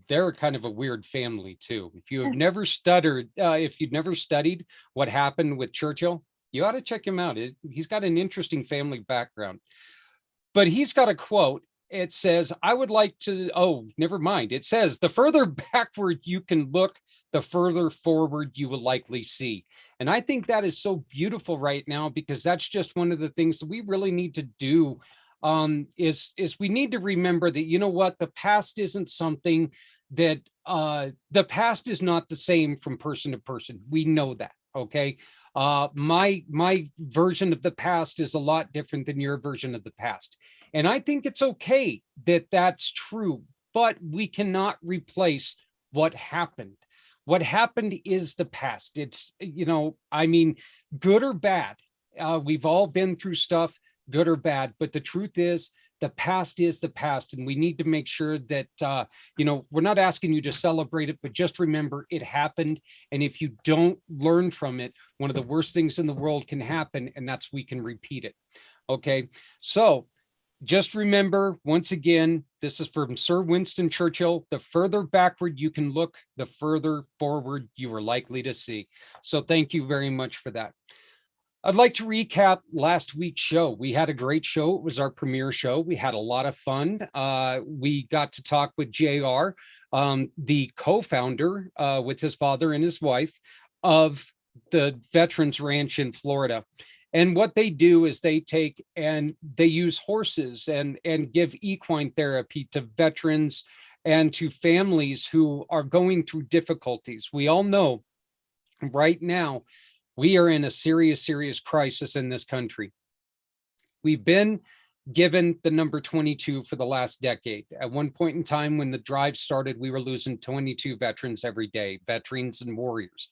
they're kind of a weird family too. If you have never stuttered, if you've never studied what happened with Churchill, you ought to check him out. He's got an interesting family background. But he's got a quote. It says, I would like to, oh, never mind. It says, the further backward you can look, the further forward you will likely see. And I think that is so beautiful right now, because that's just one of the things that we really need to do. Is we need to remember that, you know what, the past isn't something that the past is not the same from person to person. We know that. Okay. My version of the past is a lot different than your version of the past, and I think it's okay that that's true, but we cannot replace what happened. What happened is the past. It's, I mean, good or bad. We've all been through stuff, good or bad, but the truth is the past, and we need to make sure that we're not asking you to celebrate it, but just remember it happened. And if you don't learn from it, one of the worst things in the world can happen, and that's we can repeat it. Okay, so just remember, once again, this is from Sir Winston Churchill: the further backward you can look, the further forward you are likely to see. So thank you very much for that. I'd like to recap last week's show. We had a great show. It was our premiere show. We had a lot of fun. We got to talk with JR, the co-founder with his father and his wife of the Veterans Ranch in Florida. And what they do is they take and they use horses and give equine therapy to veterans and to families who are going through difficulties. We all know right now we are in a serious, serious crisis in this country. We've been given the number 22 for the last decade. At one point in time, when the drive started, we were losing 22 veterans every day, veterans and warriors.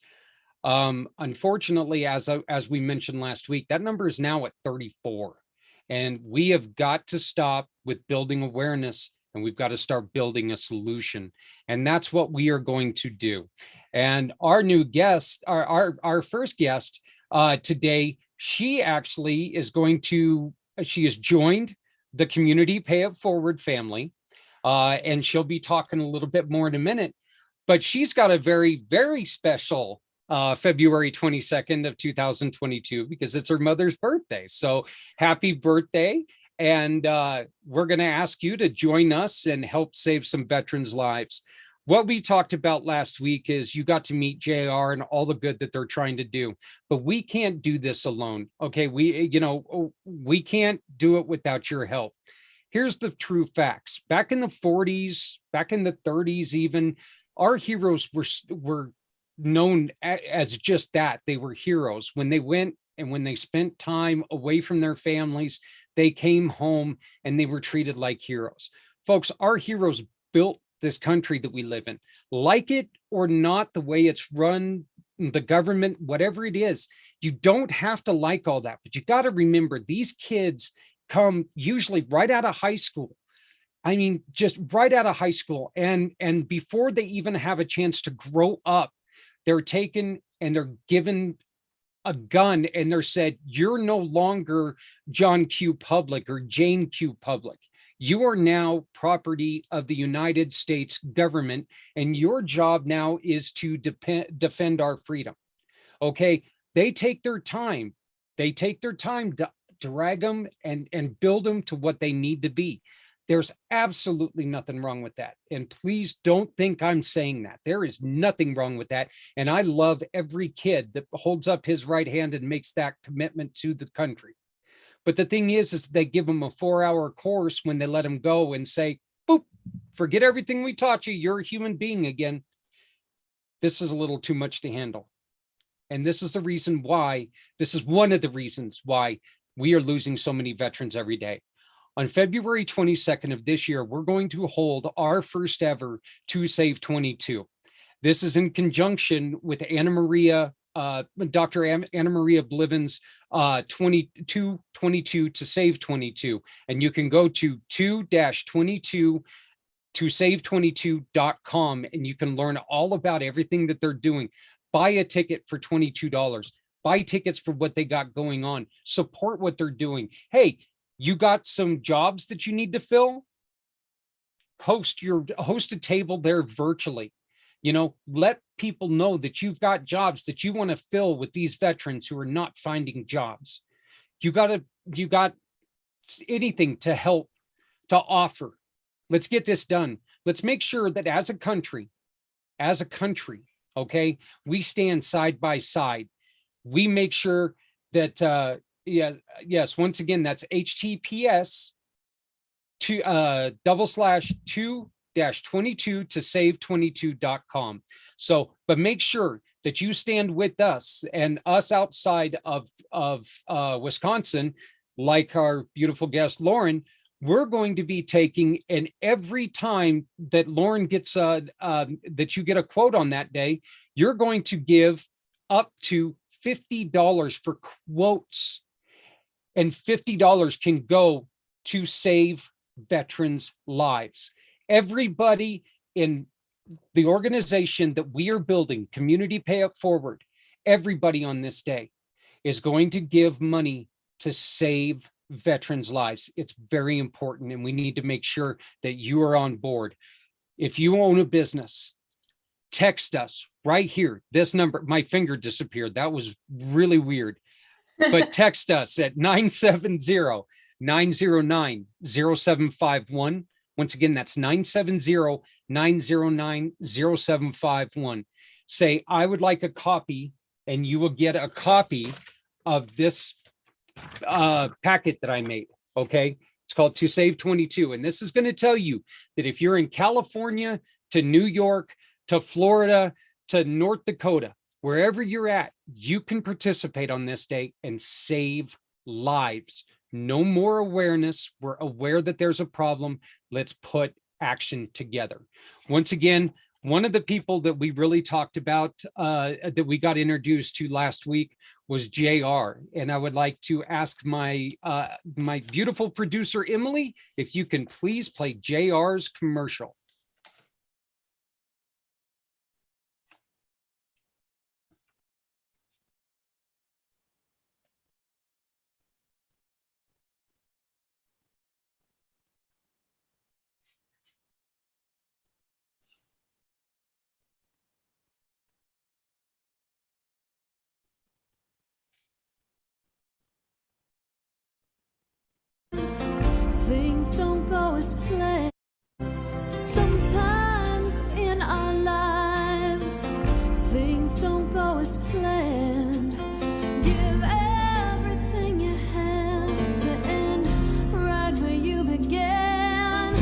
Unfortunately, as we mentioned last week, that number is now at 34. And we have got to stop with building awareness, and we've got to start building a solution. And that's what we are going to do. And our new guest, our first guest today, she actually is she has joined the Community Pay It Forward family. And she'll be talking a little bit more in a minute. But she's got a very, very special February 22nd of 2022, because it's her mother's birthday. So happy birthday. And we're going to ask you to join us and help save some veterans' lives. What we talked about last week is you got to meet JR and all the good that they're trying to do, but we can't do this alone. Okay. We can't do it without your help. Here's the true facts. Back in the 40s, back in the 30s, even, our heroes were known as just that. They were heroes. When they went and when they spent time away from their families, they came home and they were treated like heroes. Folks, our heroes built this country that we live in. Like it or not, the way it's run, the government, whatever it is, you don't have to like all that, but you got to remember these kids come usually right out of high school. I mean, just right out of high school. And before they even have a chance to grow up, they're taken and they're given a gun and they're said, you're no longer John Q. Public or Jane Q. Public. You are now property of the United States government, and your job now is to defend our freedom. Okay, they take their time. They take their time to drag them and build them to what they need to be. There's absolutely nothing wrong with that. And please don't think I'm saying that. There is nothing wrong with that. And I love every kid that holds up his right hand and makes that commitment to the country. But the thing is they give them a 4-hour course when they let them go and say, boop, forget everything we taught you. You're a human being again. This is a little too much to handle. And this is the reason why, this is one of the reasons why we are losing so many veterans every day. On February 22nd of this year, we're going to hold our first ever To Save 22. This is in conjunction with Anna Maria, Dr. Anna Maria Bliven's 22 to Save 22. And you can go to 2-22 to save22.com and you can learn all about everything that they're doing. Buy a ticket for $22. Buy tickets for what they got going on. Support what they're doing. Hey, you got some jobs that you need to fill? host a table there virtually. Let people know that you've got jobs that you want to fill with these veterans who are not finding jobs. You got anything to help to offer. Let's get this done. Let's make sure that as a country, okay, we stand side by side. We make sure that, yes, once again, that's HTTPS to /2-22 to save22.com. So, but make sure that you stand with us and us outside of Wisconsin, like our beautiful guest, Lauren. We're going to be taking, and every time that Lauren gets that you get a quote on that day, you're going to give up to $50 for quotes, and $50 can go to save veterans' lives. Everybody in the organization that we are building, Community Pay It Forward, everybody on this day is going to give money to save veterans' lives. It's very important, and we need to make sure that you are on board. If you own a business, text us right here. This number, my finger disappeared. That was really weird. But text us at 970-909-0751. Once again, that's 970-909-0751. Say, I would like a copy, and you will get a copy of this packet that I made. Okay. It's called To Save 22. And this is going to tell you that if you're in California to New York to Florida to North Dakota, wherever you're at, you can participate on this day and save lives. No more awareness. We're aware that there's a problem. Let's put action together. Once again, one of the people that we really talked about, that we got introduced to last week, was JR. And I would like to ask my beautiful producer, Emily, if you can please play JR's commercial. Things don't go as planned. Sometimes in our lives, things don't go as planned. Give everything you have to end right where you began.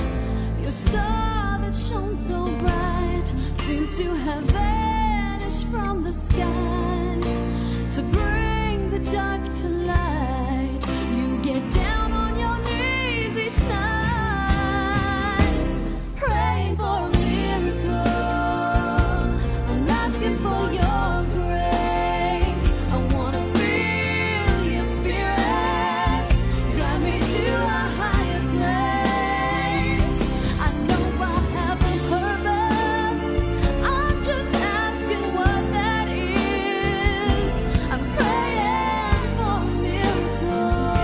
Your star that shone so bright seems to have vanished from the sky. To bring the dark to light, you get down on your knees each night, praying for a miracle. I'm asking for your grace. I wanna feel your spirit, guide me to a higher place. I know I have a purpose. I'm just asking what that is. I'm praying for a miracle,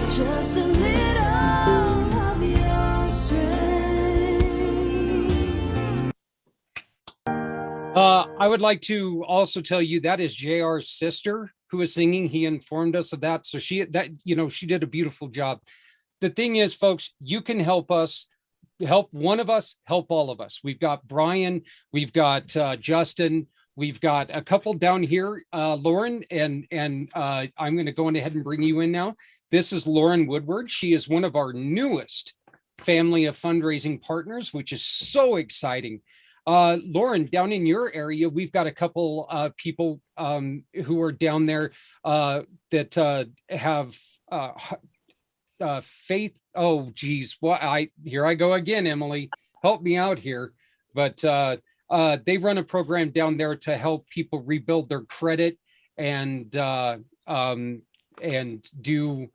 just a little of your strength. I would like to also tell you that is JR's sister who is singing. He informed us of that. So she did a beautiful job. The thing is, folks, you can help us, help one of us, help all of us. We've got Brian, we've got Justin, we've got a couple down here, Lauren, and I'm going to go ahead and bring you in now. This is Lauren Woodward. She is one of our newest family of fundraising partners, which is so exciting. Lauren, down in your area, we've got a couple people who are down there that have faith. Oh, geez. Here I go again, Emily. Help me out here. But they run a program down there to help people rebuild their credit and do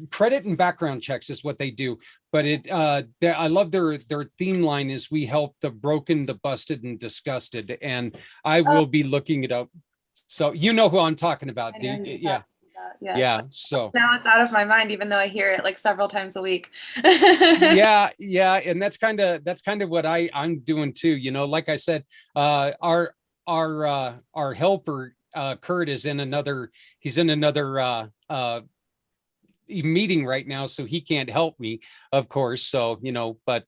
credit and background checks is what they do. But I love their theme line is we help the broken, the busted, and disgusted. And I will be looking it up. So you know who I'm talking about. Yeah. Yes. Yeah. So Now it's out of my mind, even though I hear it like several times a week. yeah. And that's kind of what I'm doing too. Like I said, our helper, Kurt, he's in another meeting right now, so he can't help me, of course. So, but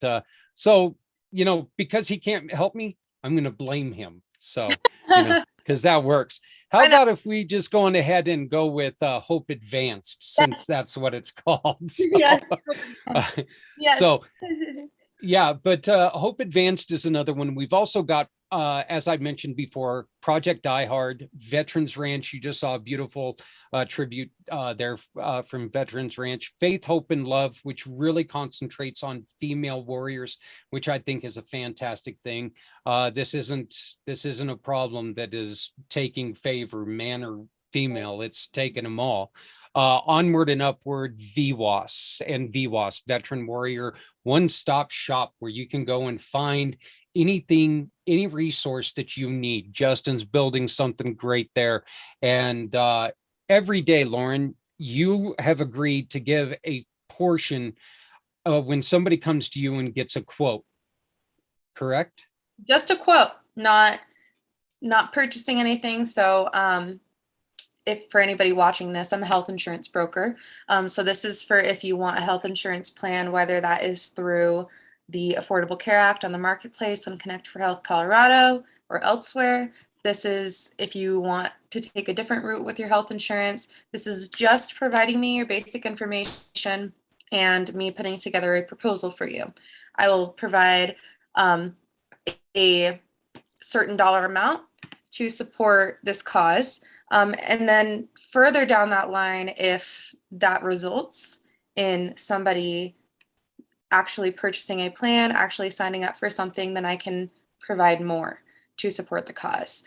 because he can't help me, I'm going to blame him. So, because that works. How I know. about if we just go on ahead and go with Hope Advanced, since that's what it's called. Yes. Uh, Yes. so yeah, but Hope Advanced is another one. We've also got, as I mentioned before, Project Die Hard, Veterans Ranch. You just saw a beautiful tribute there from Veterans Ranch. Faith, Hope, and Love, which really concentrates on female warriors, which I think is a fantastic thing. This isn't a problem that is taking favor, man or female. It's taking them all. Onward and Upward, VWAS and VWAS, Veteran Warrior one-stop shop, where you can go and find anything, any resource that you need. Justin's building something great there. And every day, Lauren, you have agreed to give a portion when somebody comes to you and gets a quote, correct? Just a quote, not purchasing anything. So if for anybody watching this, I'm a health insurance broker. So this is for if you want a health insurance plan, whether that is through the Affordable Care Act on the marketplace on Connect for Health Colorado or elsewhere. This is if you want to take a different route with your health insurance. This is just providing me your basic information and me putting together a proposal for you. I will provide a certain dollar amount to support this cause. And then further down that line, if that results in somebody actually purchasing a plan, actually signing up for something, then I can provide more to support the cause.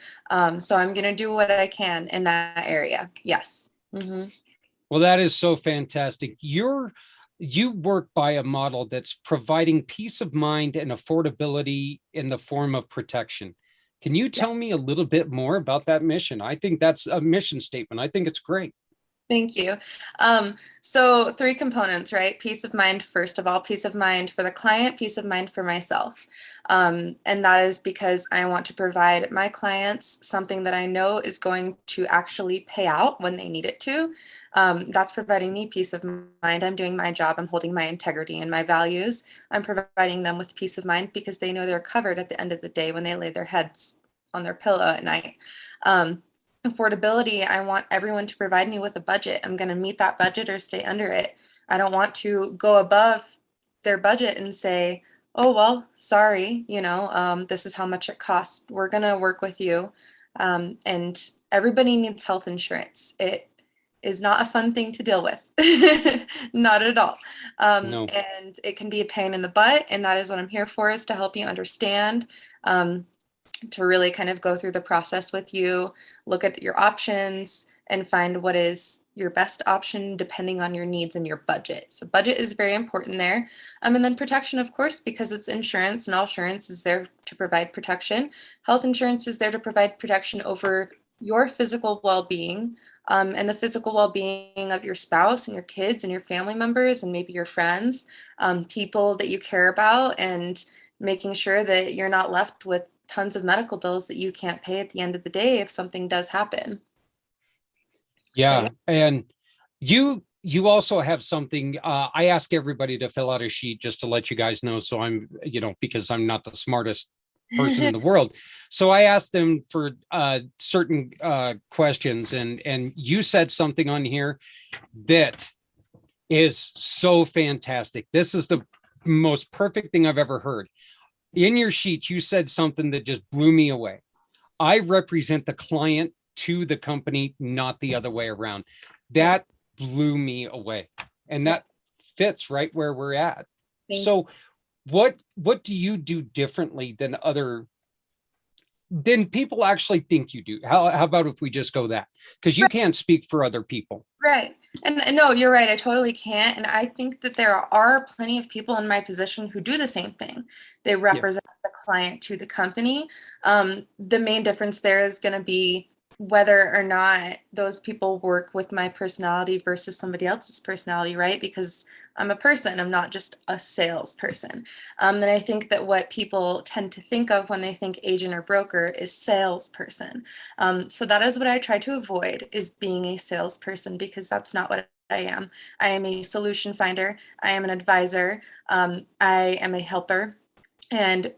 So I'm going to do what I can in that area. Yes. Mm-hmm. Well, that is so fantastic. You work by a model that's providing peace of mind and affordability in the form of protection. Can you tell me a little bit more about that mission? I think that's a mission statement. I think it's great. Thank you. So 3 components, right? Peace of mind, first of all, peace of mind for the client, peace of mind for myself. And that is because I want to provide my clients something that I know is going to actually pay out when they need it to. That's providing me peace of mind. I'm doing my job. I'm holding my integrity and my values. I'm providing them with peace of mind because they know they're covered at the end of the day when they lay their heads on their pillow at night. Affordability, I want everyone to provide me with a budget. I'm going to meet that budget or stay under it. I don't want to go above their budget and say, oh, well, sorry, this is how much it costs. We're going to work with you. And everybody needs health insurance. It is not a fun thing to deal with. Not at all. No. And it can be a pain in the butt. And that is what I'm here for, is to help you understand, to really kind of go through the process with you, look at your options, and find what is your best option depending on your needs and your budget. So budget is very important there. And then protection, of course, because it's insurance, and all insurance is there to provide protection. Health insurance is there to provide protection over your physical well-being, and the physical well-being of your spouse and your kids and your family members and maybe your friends, people that you care about, and making sure that you're not left with tons of medical bills that you can't pay at the end of the day if something does happen. Yeah. And you also have something, I ask everybody to fill out a sheet just to let you guys know. So I'm, because I'm not the smartest person in the world. So I asked them for certain questions, and you said something on here that is so fantastic. This is the most perfect thing I've ever heard. In your sheet, you said something that just blew me away. I represent the client to the company, not the other way around. That blew me away. And that fits right where we're at. So what do you do differently than people actually think you do? How about if we just go that? Because you can't speak for other people. Right. And no, you're right. I totally can't. And I think that there are plenty of people in my position who do the same thing. They represent the client to the company. The main difference there is going to be whether or not those people work with my personality versus somebody else's personality, right? Because I'm a person, I'm not just a salesperson. And I think that what people tend to think of when they think agent or broker is salesperson. So that is what I try to avoid, is being a salesperson, because that's not what I am. I am a solution finder. I am an advisor. I am a helper. And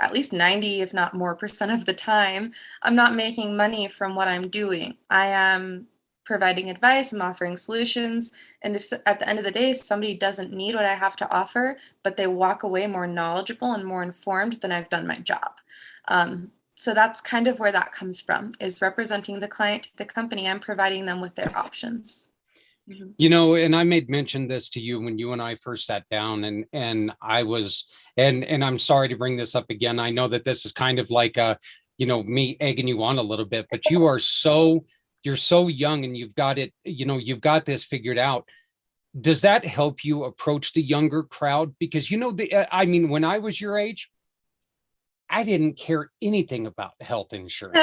at least 90, if not more percent of the time, I'm not making money from what I'm doing. I am providing advice, I'm offering solutions. And if at the end of the day, somebody doesn't need what I have to offer, but they walk away more knowledgeable and more informed, then I've done my job. So that's kind of where that comes from, is representing the client, the company. I'm providing them with their options. Mhm. You know, and I made mention this to you when you and I first sat down, and I was, and I'm sorry to bring this up again. I know that this is kind of like me egging you on a little bit, but you're so young and you've got it, you've got this figured out. Does that help you approach the younger crowd? Because I mean, when I was your age, I didn't care anything about health insurance.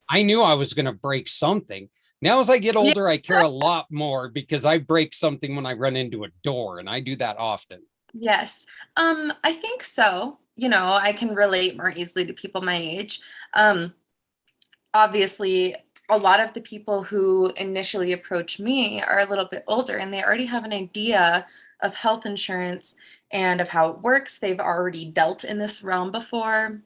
I knew I was going to break something. Now, as I get Yeah. older, I care a lot more because I break something when I run into a door, and I do that often. Yes, I think so. I can relate more easily to people my age. Um, Obviously, a lot of the people who initially approach me are a little bit older, and they already have an idea of health insurance and of how it works. They've already dealt in this realm before.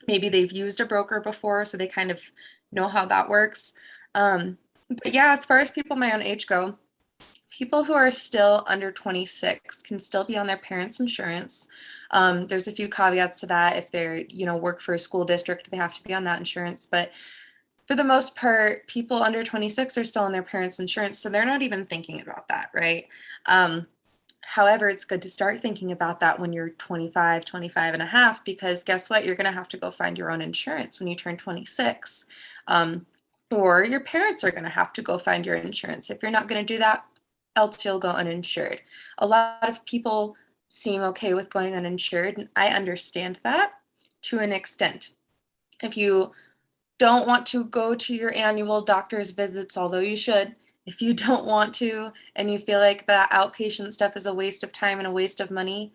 Maybe they've used a broker before, so they kind of know how that works. But yeah, as far as people my own age go, people who are still under 26 can still be on their parents' insurance. There's a few caveats to that. If they're, work for a school district, they have to be on that insurance. But for the most part, people under 26 are still on their parents' insurance, so they're not even thinking about that, right? However, it's good to start thinking about that when you're 25, 25 and a half, because guess what? You're going to have to go find your own insurance when you turn 26. Or your parents are going to have to go find your insurance. If you're not going to do that, else you'll go uninsured. A lot of people seem okay with going uninsured, and I understand that to an extent. If you don't want to go to your annual doctor's visits, although you should, if you don't want to and you feel like that outpatient stuff is a waste of time and a waste of money,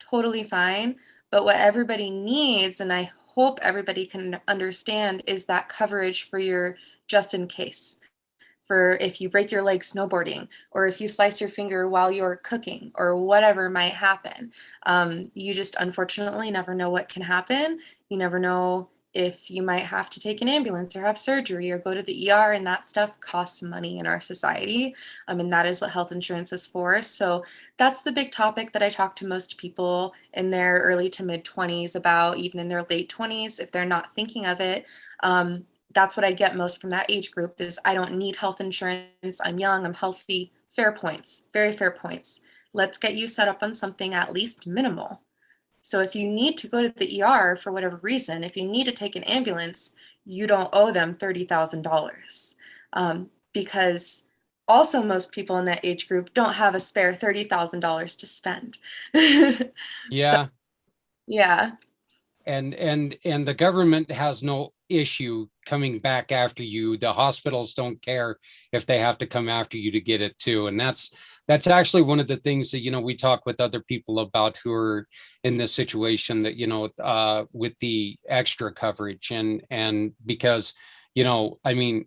totally fine. But what everybody needs, and I hope everybody can understand, is that coverage for your just in case. For if you break your leg snowboarding, or if you slice your finger while you're cooking, or whatever might happen. You just unfortunately never know what can happen. You never know if you might have to take an ambulance or have surgery or go to the ER, and that stuff costs money in our society. And that is what health insurance is for. So that's the big topic that I talk to most people in their early to mid 20s about, even in their late 20s, if they're not thinking of it. That's what I get most from that age group is, I don't need health insurance. I'm young, I'm healthy. Fair points, very fair points. Let's get you set up on something at least minimal. So if you need to go to the ER for whatever reason, if you need to take an ambulance, you don't owe them $30,000. Because also most people in that age group don't have a spare $30,000 to spend. So Yeah. yeah. And the government has no issue coming back after you. The hospitals don't care if they have to come after you to get it too. And that's actually one of the things that we talk with other people about who are in this situation, that with the extra coverage, and because I mean,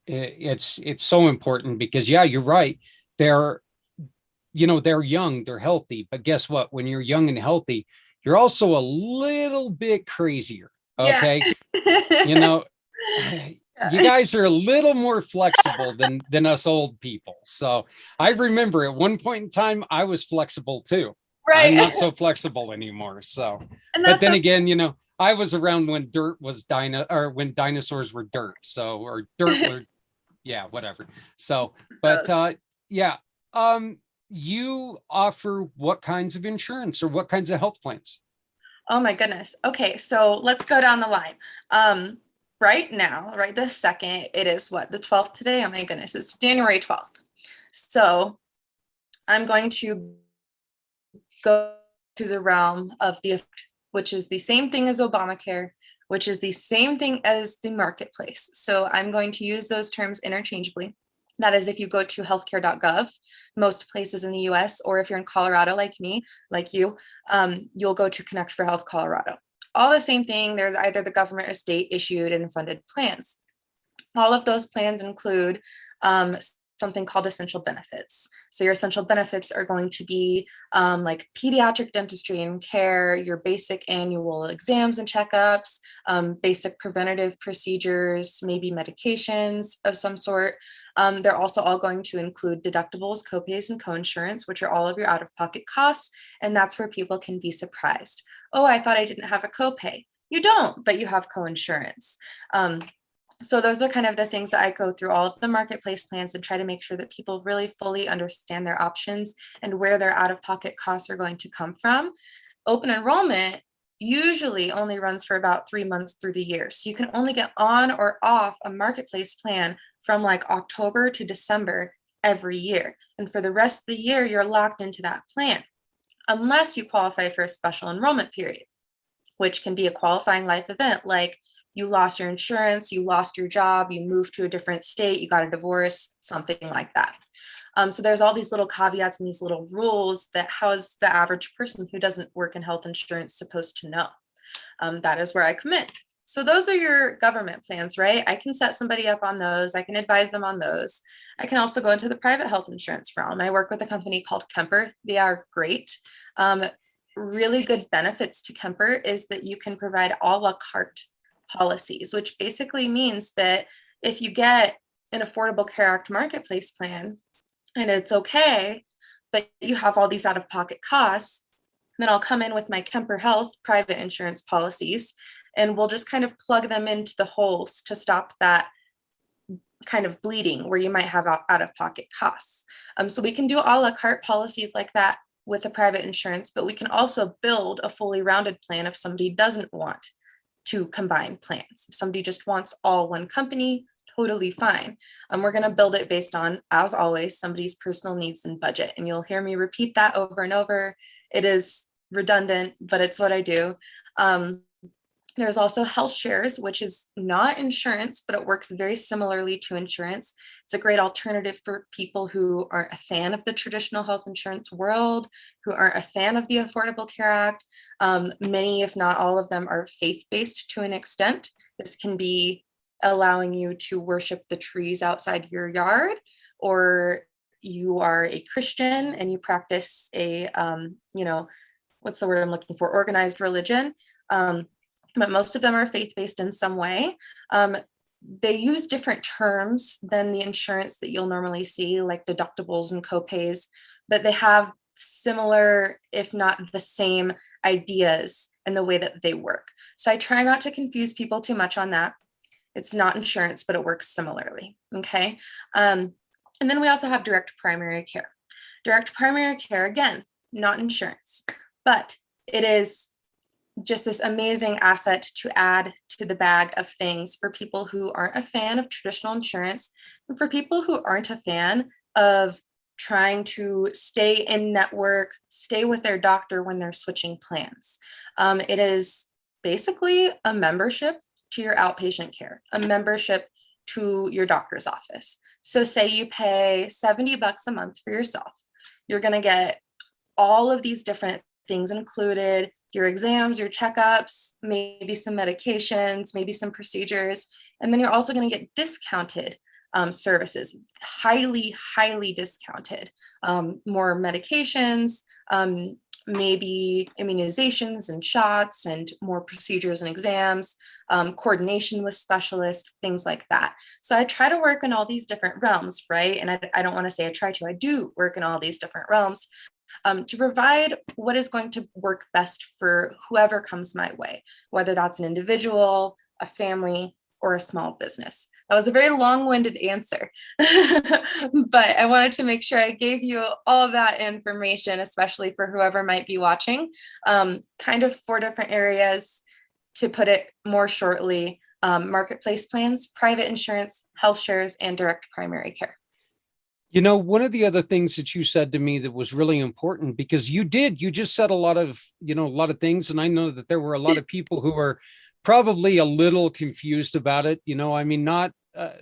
it's so important, because yeah, you're right. They're they're young, they're healthy, but guess what? When you're young and healthy, you're also a little bit crazier. Yeah. Okay. You know, you guys are a little more flexible than us old people. So I remember at one point in time, I was flexible too. I'm Right. not so flexible anymore. So, And but that's then again, I was around when dirt was or when dinosaurs were dirt. So, or dirt were, yeah, whatever. So, but yeah. You offer what kinds of insurance or what kinds of health plans? Oh my goodness. Okay, so let's go down the line. Right now, right this second, it is what, the 12th today? Oh my goodness, it's January 12th. So I'm going to go to the realm of the, which is the same thing as Obamacare, which is the same thing as the marketplace. So I'm going to use those terms interchangeably. That is, if you go to healthcare.gov, most places in the US, or if you're in Colorado like me, like you, you'll go to Connect for Health Colorado. All the same thing, they're either the government or state issued and funded plans. All of those plans include something called essential benefits. So your essential benefits are going to be like pediatric dentistry and care, your basic annual exams and checkups, basic preventative procedures, maybe medications of some sort. They're also all going to include deductibles, copays, and coinsurance, which are all of your out-of-pocket costs. And that's where people can be surprised. Oh, I thought I didn't have a copay. You don't, but you have coinsurance. So those are kind of the things that I go through all of the marketplace plans and try to make sure that people really fully understand their options and where their out-of-pocket costs are going to come from. Open enrollment usually only runs for about 3 months through the year. So you can only get on or off a marketplace plan from like October to December every year. And for the rest of the year, you're locked into that plan, unless you qualify for a special enrollment period, which can be a qualifying life event like you lost your insurance, you lost your job, you moved to a different state, you got a divorce, something like that. So there's all these little caveats and these little rules that how is the average person who doesn't work in health insurance supposed to know? That is where I come in. So those are your government plans, right? I can set somebody up on those. I can advise them on those. I can also go into the private health insurance realm. I work with a company called Kemper. They are great. Really good benefits to Kemper is that you can provide a la carte policies, which basically means that if you get an Affordable Care Act marketplace plan and it's okay, but you have all these out-of-pocket costs, then I'll come in with my Kemper Health private insurance policies and we'll just kind of plug them into the holes to stop that kind of bleeding where you might have out-of-pocket costs. So we can do a la carte policies like that with a private insurance, but we can also build a fully rounded plan if somebody doesn't want to combine plans. If somebody just wants all one company, totally fine. We're going to build it based on, as always, somebody's personal needs and budget. And you'll hear me repeat that over and over. It is redundant, but it's what I do. There's also health shares, which is not insurance, but it works very similarly to insurance. It's a great alternative for people who aren't a fan of the traditional health insurance world, who aren't a fan of the Affordable Care Act. Many, if not all of them, are faith-based to an extent. This can be allowing you to worship the trees outside your yard, or you are a Christian and you practice a, what's the word I'm looking for? Organized religion. But most of them are faith-based in some way. They use different terms than the insurance that you'll normally see, like deductibles and copays, but they have similar, if not the same, ideas in the way that they work. So I try not to confuse people too much on that. It's not insurance, but it works similarly, okay? And then we also have direct primary care. Direct primary care, again, not insurance, but it is just this amazing asset to add to the bag of things for people who aren't a fan of traditional insurance, and for people who aren't a fan of trying to stay in network, stay with their doctor when they're switching plans. It is basically a membership to your outpatient care, a membership to your doctor's office. So say you pay $70 a month for yourself, you're going to get all of these different things included, your exams, your checkups, maybe some medications, maybe some procedures, and then you're also going to get discounted services, highly, highly discounted, more medications, maybe immunizations and shots and more procedures and exams, coordination with specialists, things like that. So I try to work in all these different realms, right? And I don't want to say I try to, I do work in all these different realms to provide what is going to work best for whoever comes my way, whether that's an individual, a family, or a small business. That was a very long-winded answer, but I wanted to make sure I gave you all of that information, especially for whoever might be watching. Kind of 4 different areas, to put it more shortly: marketplace plans, private insurance, health shares, and direct primary care. You know, one of the other things that you said to me that was really important, because you just said a lot of things. And I know that there were a lot of people who were probably a little confused about it. I mean, not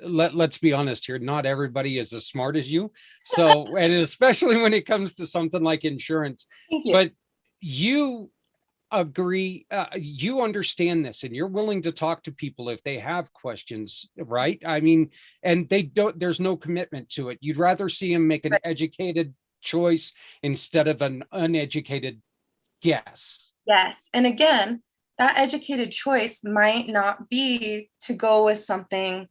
let's be honest here, not everybody is as smart as you. So, and especially when it comes to something like insurance, Thank you. but you agree, you understand this, and you're willing to talk to people if they have questions, right? I mean, and they don't, there's no commitment to it. You'd rather see them make an educated choice instead of an uneducated guess. Yes. And again, that educated choice might not be to go with something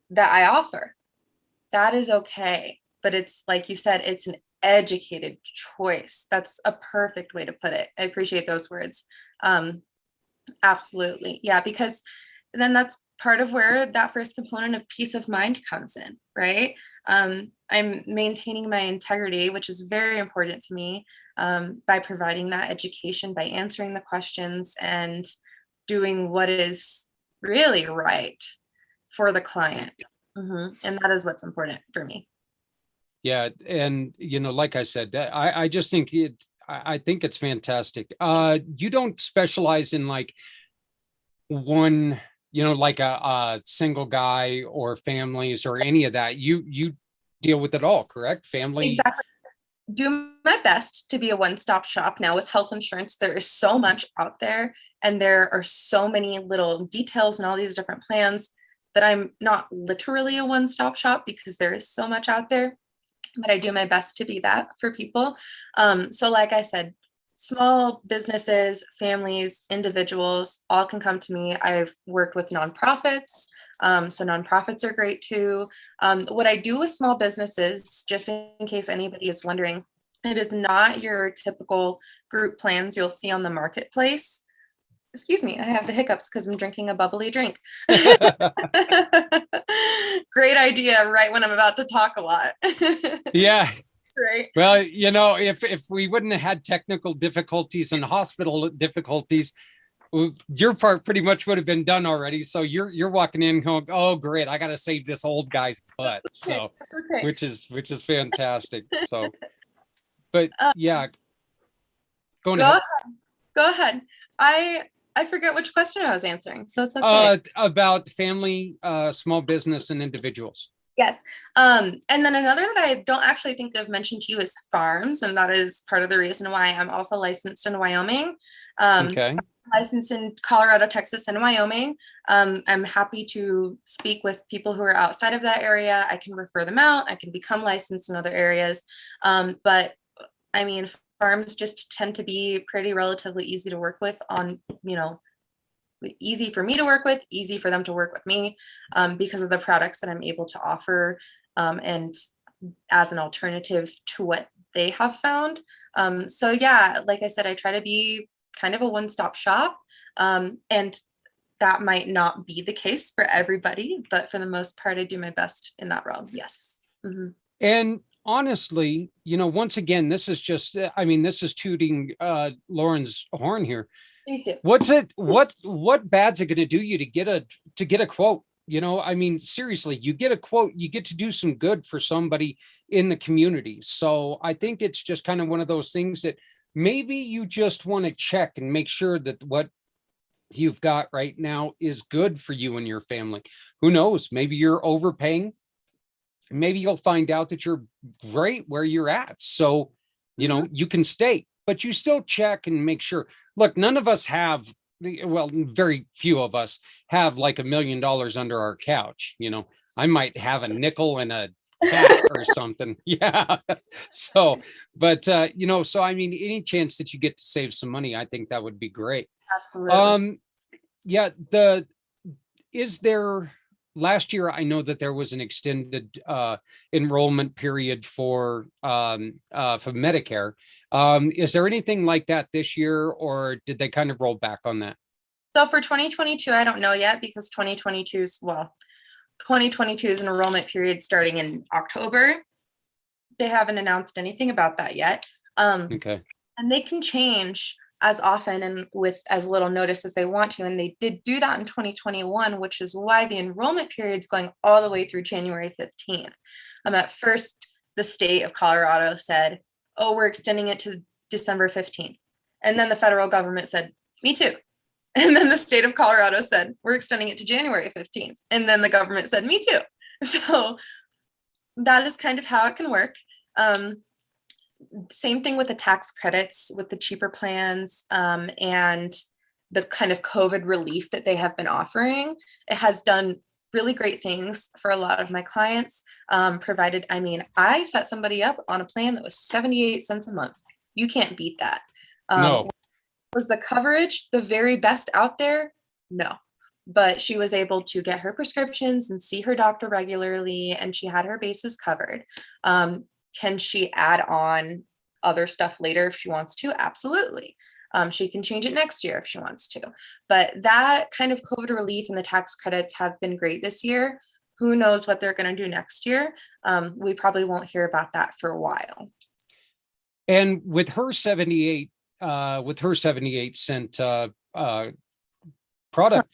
that I offer. That is okay. But it's like you said, it's an educated choice. That's a perfect way to put it. I appreciate those words. Absolutely. Yeah, because then that's part of where that first component of peace of mind comes in, right? I'm maintaining my integrity, which is very important to me, by providing that education, by answering the questions and doing what is really right for the client. And that is what's important for me. Yeah, and like I said, I just think I think it's fantastic. You don't specialize in like one, like a single guy or families or any of that. You deal with it all, correct? Family. Exactly. Do my best to be a one-stop shop. Now with health insurance, there is so much out there, and there are so many little details and all these different plans that I'm not literally a one-stop shop because there is so much out there, but I do my best to be that for people. So like I said, small businesses, families, individuals, all can come to me. I've worked with nonprofits. So nonprofits are great too. What I do with small businesses, just in case anybody is wondering, it is not your typical group plans you'll see on the marketplace. Excuse me, I have the hiccups because I'm drinking a bubbly drink. Great idea, right when I'm about to talk a lot. Yeah. Right. Well, if we wouldn't have had technical difficulties and hospital difficulties, your part pretty much would have been done already. So you're walking in going, oh great, I got to save this old guy's butt. So, Okay. which is fantastic. So, but yeah, go ahead. Go ahead. I forget which question I was answering, so it's okay. About family, small business, and individuals. Yes. And then another that I don't actually think I've mentioned to you is farms, and that is part of the reason why I'm also licensed in Wyoming. Okay. Licensed in Colorado, Texas, and Wyoming. I'm happy to speak with people who are outside of that area. I can refer them out. I can become licensed in other areas. But I mean, farms just tend to be pretty relatively easy to work with on, easy for me to work with, easy for them to work with me, because of the products that I'm able to offer, and as an alternative to what they have found. So yeah, like I said, I try to be kind of a one-stop shop, and that might not be the case for everybody, but for the most part, I do my best in that realm. Yes. And honestly, once again, this is just, this is tooting Lauren's horn here. Please do. What bad's it going to do you to get a quote? Seriously, you get a quote, you get to do some good for somebody in the community. So I think it's just kind of one of those things that maybe you just want to check and make sure that what you've got right now is good for you and your family. Who knows? Maybe you're overpaying. Maybe you'll find out that you're great where you're at. So, you can stay, but you still check and make sure. Look, none of us have, well, very few of us have like $1 million under our couch. I might have a nickel and a cat or something. Yeah. So, but, so any chance that you get to save some money, I think that would be great. Absolutely. Yeah. Is there, last year, I know that there was an extended enrollment period for Medicare. Is there anything like that this year, or did they kind of roll back on that? So for 2022, I don't know yet, because 2022 is an enrollment period starting in October. They haven't announced anything about that yet. Okay. And they can change as often and with as little notice as they want to. And they did do that in 2021, which is why the enrollment period is going all the way through January 15th. At first, the state of Colorado said, oh, we're extending it to December 15th. And then the federal government said, me too. And then the state of Colorado said, we're extending it to January 15th. And then the government said, me too. So that is kind of how it can work. Same thing with the tax credits, with the cheaper plans, and the kind of COVID relief that they have been offering. It has done really great things for a lot of my clients. Provided, I mean, I set somebody up on a plan that was 78 cents a month. You can't beat that. No. Was the coverage the very best out there? No. But she was able to get her prescriptions and see her doctor regularly, and she had her bases covered. Can she add on other stuff later if she wants to? Absolutely. She can change it next year if she wants to. But that kind of COVID relief and the tax credits have been great this year. Who knows what they're going to do next year? We probably won't hear about that for a while. And with her 78 cent product,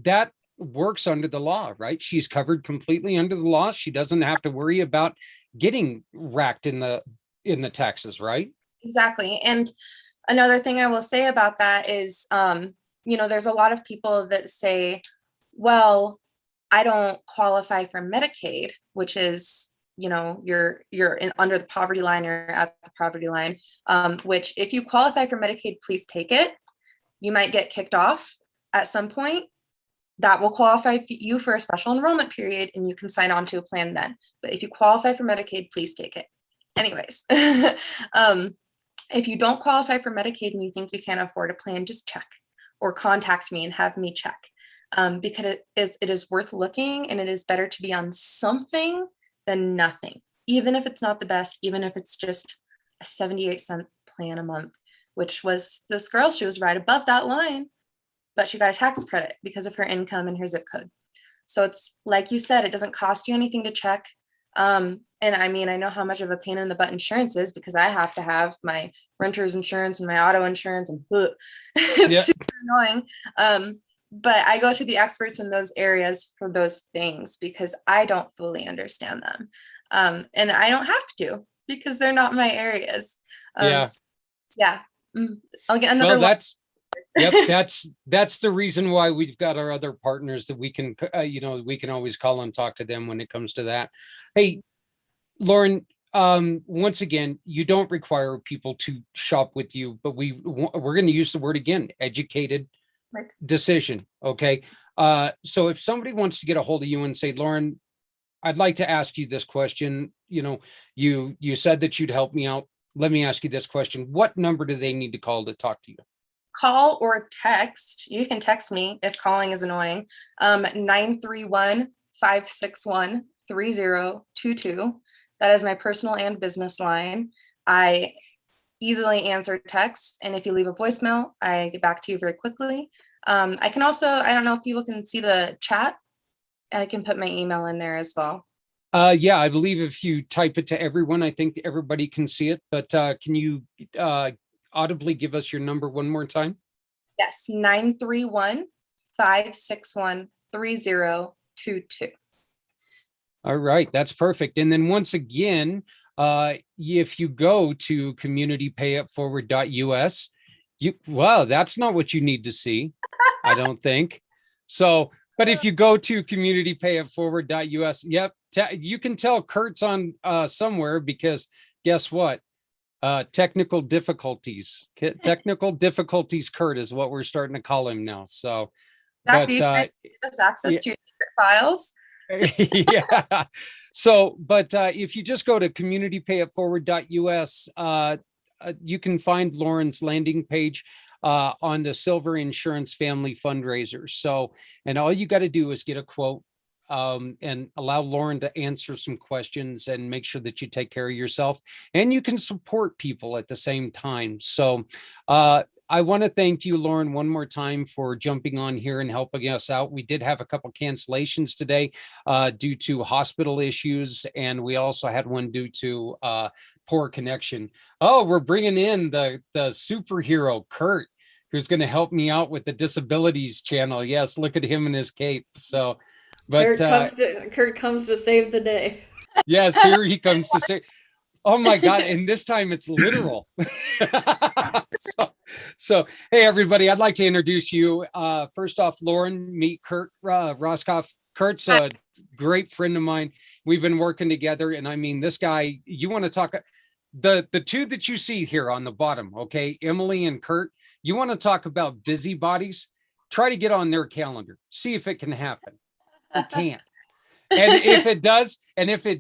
that works under the law, right? She's covered completely under the law. She doesn't have to worry about getting racked in the taxes, right? Exactly. And another thing I will say about that is, there's a lot of people that say, well, I don't qualify for Medicaid, which is, you're under the poverty line or at the poverty line, which if you qualify for Medicaid, please take it. You might get kicked off at some point. That will qualify you for a special enrollment period, and you can sign on to a plan then. But if you qualify for Medicaid, please take it. Anyways, if you don't qualify for Medicaid and you think you can't afford a plan, just check or contact me and have me check, because it is worth looking, and it is better to be on something than nothing, even if it's not the best, even if it's just a 78-cent plan a month, which was this girl. She was right above that line, but she got a tax credit because of her income and her zip code. So it's like you said, it doesn't cost you anything to check. And I mean, I know how much of a pain in the butt insurance is, because I have to have my renter's insurance and my auto insurance, and it's super annoying. But I go to the experts in those areas for those things because I don't fully understand them. And I don't have to, because they're not my areas. I'll get another one. That's the reason why we've got our other partners that we can, we can always call and talk to them when it comes to that. Hey, Lauren, once again, you don't require people to shop with you, but we're going to use the word again, educated decision. Okay. So if somebody wants to get a hold of you and say, Lauren, I'd like to ask you this question. You said that you'd help me out. Let me ask you this question. What number do they need to call to talk to you? Call or text. You can text me if calling is annoying. 931-561-3022. That is my personal and business line. I easily answer text, and if you leave a voicemail, I get back to you very quickly. I can also, I don't know if people can see the chat. I can put my email in there as well. I believe if you type it to everyone, I think everybody can see it. But can you audibly give us your number one more time? Yes, 931-561-3022. All right, that's perfect. And then once again, if you go to communitypayupforward.us, that's not what you need to see, I don't think. So, but if you go to communitypayupforward.us, you can tell Kurt's on somewhere, because guess what? Technical difficulties. Kurt is what we're starting to call him now. So, but give us access to your secret files. Yeah. So, but if you just go to communitypayupforward.us, you can find Lauren's landing page on the Silver Insurance Family Fundraiser. So, and all you got to do is get a quote and allow Lauren to answer some questions and make sure that you take care of yourself, and you can support people at the same time. So, I want to thank you, Lauren, one more time for jumping on here and helping us out. We did have a couple cancellations today due to hospital issues, and we also had one due to poor connection. Oh, we're bringing in the superhero, Kurt, who's going to help me out with the disabilities channel. Yes, look at him in his cape. So, but Kurt comes to save the day. Yes, here he comes to say. Oh my God. And this time it's literal. So, hey, everybody, I'd like to introduce you. First off, Lauren, meet Kurt Roskoff. Kurt's a great friend of mine. We've been working together. And I mean, this guy, you want to talk, the two that you see here on the bottom, okay, Emily and Kurt, you want to talk about busybodies? Try to get on their calendar. See if it can happen. It can't. And if it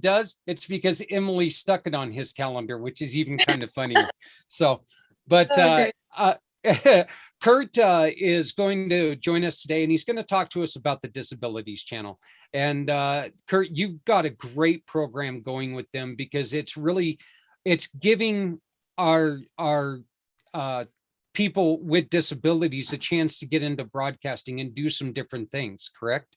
does, it's because Emily stuck it on his calendar, which is even kind of funnier. So, but Kurt is going to join us today, and he's going to talk to us about the Disabilities Channel. And Kurt, you've got a great program going with them, because it's giving our people with disabilities a chance to get into broadcasting and do some different things, correct?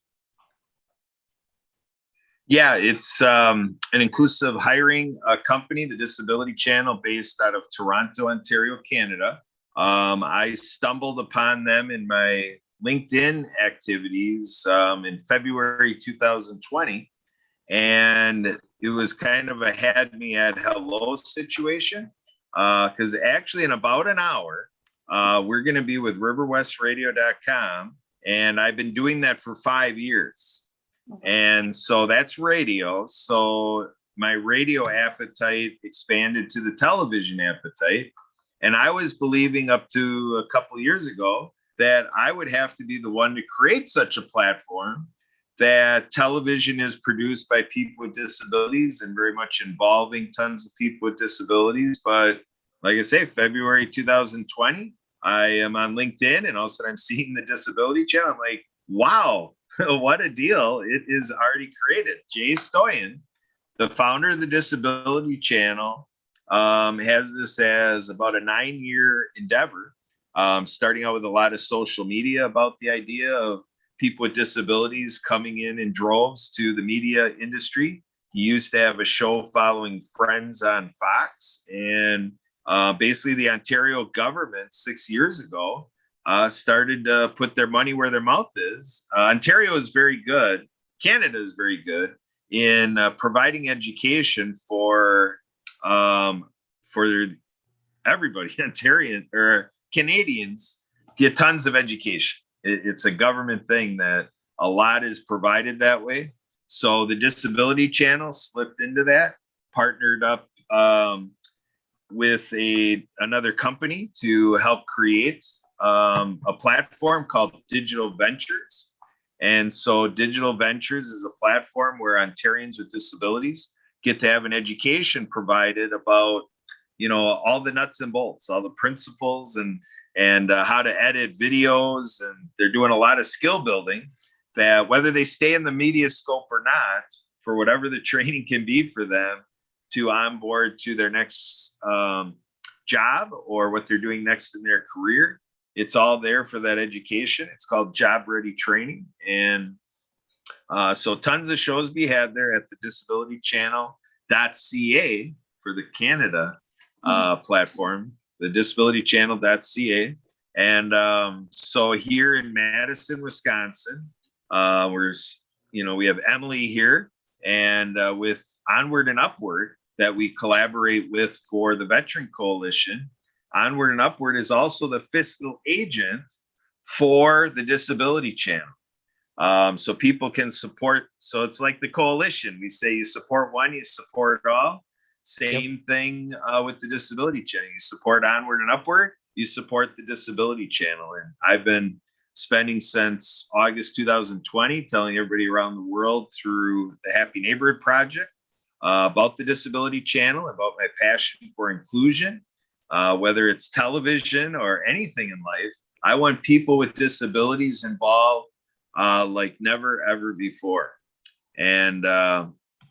Yeah, it's an inclusive hiring company, the Disability Channel, based out of Toronto, Ontario, Canada. I stumbled upon them in my LinkedIn activities in February 2020, and it was kind of a had me at hello situation, because actually in about an hour, we're going to be with riverwestradio.com, and I've been doing that for 5 years. And so that's radio. So my radio appetite expanded to the television appetite. And I was believing up to a couple of years ago that I would have to be the one to create such a platform, that television is produced by people with disabilities and very much involving tons of people with disabilities. But like I say, February 2020, I am on LinkedIn, and all of a sudden I'm seeing the Disability Channel. I'm like, wow. What a deal. It is already created. Jay Stoyan, the founder of the Disability Channel, has this as about a 9-year endeavor, starting out with a lot of social media about the idea of people with disabilities coming in droves to the media industry. He used to have a show following Friends on Fox, and basically the Ontario government 6 years ago started to put their money where their mouth is. Ontario is very good. Canada is very good in providing education for everybody. Ontarian or Canadians get tons of education. It's a government thing that a lot is provided that way. So the Disability Channel slipped into that, partnered up with another company to help create a platform called Digital Ventures. And so Digital Ventures is a platform where Ontarians with disabilities get to have an education provided about, all the nuts and bolts, all the principles, and how to edit videos. And they're doing a lot of skill building that, whether they stay in the media scope or not, for whatever the training can be for them to onboard to their next job or what they're doing next in their career. It's all there for that education. It's called Job Ready Training. And so tons of shows be had there at the disabilitychannel.ca for the Canada platform, the disabilitychannel.ca. And so here in Madison, Wisconsin, we have Emily here, and with Onward and Upward that we collaborate with for the Veteran Coalition. Onward and Upward is also the fiscal agent for the Disability Channel. So people can support. So it's like the coalition. We say you support one, you support all. Same thing with the Disability Channel. You support Onward and Upward, you support the Disability Channel. And I've been spending since August 2020 telling everybody around the world through the Happy Neighborhood Project about the Disability Channel, about my passion for inclusion. Whether it's television or anything in life, I want people with disabilities involved like never, ever before. And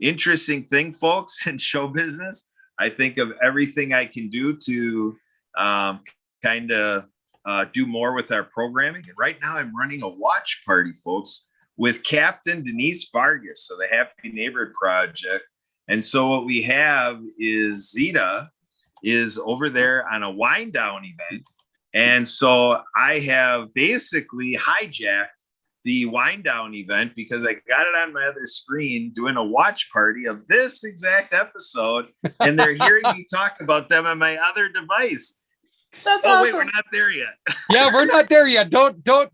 interesting thing, folks, in show business, I think of everything I can do to kind of do more with our programming. And right now I'm running a watch party, folks, with Captain Denise Vargas of the Happy Neighborhood Project. And so what we have is Zeta is over there on a wind down event. And so I have basically hijacked the wind down event because I got it on my other screen doing a watch party of this exact episode, and they're hearing me talk about them on my other device. That's Oh, wait, awesome. we're not there yet. Yeah, we're not there yet. Don't go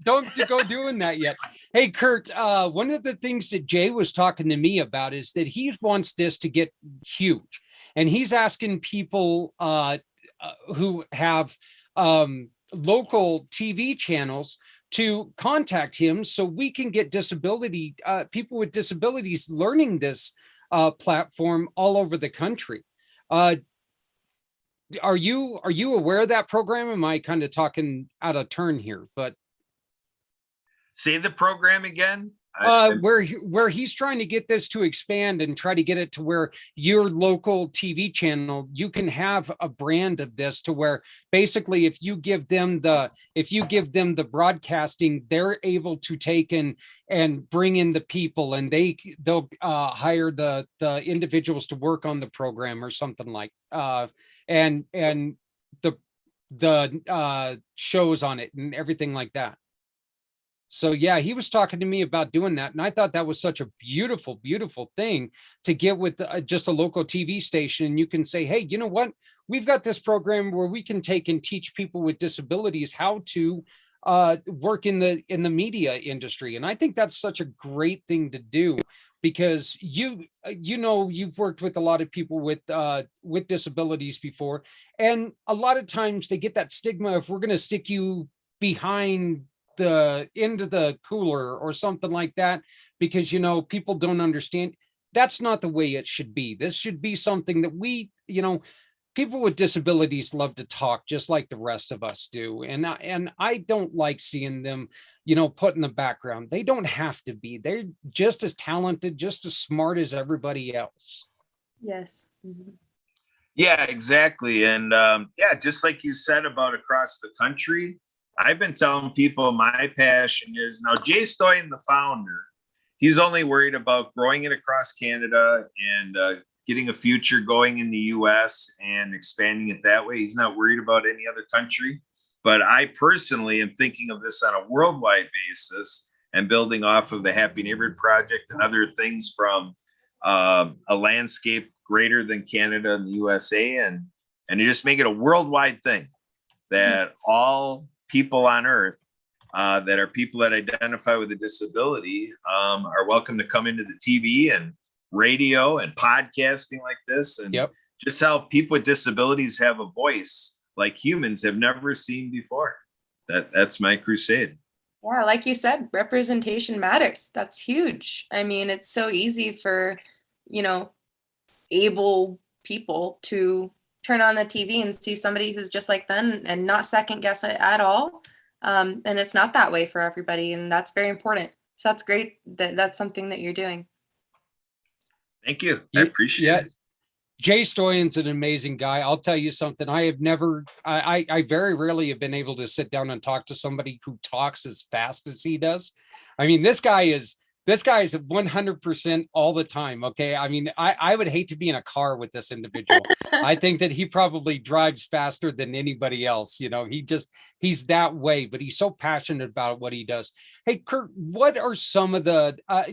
doing that yet. Hey, Kurt, one of the things that Jay was talking to me about is that he wants this to get huge, and he's asking people who have local TV channels to contact him so we can get people with disabilities learning this platform all over the country. Are you aware of that program? Am I kind of talking out of turn here? But Say the program again. where he's trying to get this to expand and try to get it to where your local TV channel, you can have a brand of this to where basically if you give them the broadcasting, they're able to take and bring in the people, and they'll hire the individuals to work on the program or something like and the shows on it and everything like that. So yeah, he was talking to me about doing that, and I thought that was such a beautiful, beautiful thing to get with just a local TV station. And you can say, hey, you know what? We've got this program where we can take and teach people with disabilities how to work in the media industry. And I think that's such a great thing to do, because you've worked with a lot of people with disabilities before, and a lot of times they get that stigma if we're going to stick you behind the into the cooler or something like that, because people don't understand. That's not the way it should be. This should be something that people with disabilities love to talk just like the rest of us do, and I don't like seeing them put in the background. They don't have to be. They're just as talented, just as smart as everybody else. Yes. Mm-hmm. Yeah, exactly. And just like you said about across the country, I've been telling people my passion is now Jay Stoyan, the founder, he's only worried about growing it across Canada and getting a future going in the US and expanding it that way. He's not worried about any other country. But I personally am thinking of this on a worldwide basis and building off of the Happy Neighborhood Project and other things from a landscape greater than Canada and the USA, and you just make it a worldwide thing that all people on earth that are people that identify with a disability are welcome to come into the TV and radio and podcasting like this, and just how people with disabilities have a voice like humans have never seen before. That's my crusade. Yeah, like you said, representation matters. That's huge. I mean, it's so easy for able people to turn on the TV and see somebody who's just like them and not second guess it at all. And it's not that way for everybody. And that's very important. So that's great that that's something that you're doing. Thank you. I appreciate it. Jay Stoyan's an amazing guy. I'll tell you something. I very rarely have been able to sit down and talk to somebody who talks as fast as he does. I mean, this guy is 100% all the time. Okay. I mean, I would hate to be in a car with this individual. I think that he probably drives faster than anybody else. He's that way, but he's so passionate about what he does. Hey, Kurt, what are some of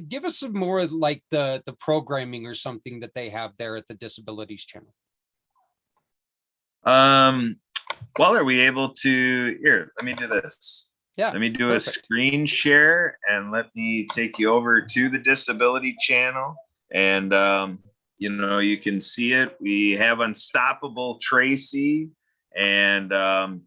give us some more like the programming or something that they have there at the Disabilities Channel? Well, are we able to, here, let me do this. Yeah. Let me do a screen share and let me take you over to the Disability Channel. And, you can see it. We have Unstoppable Tracy, and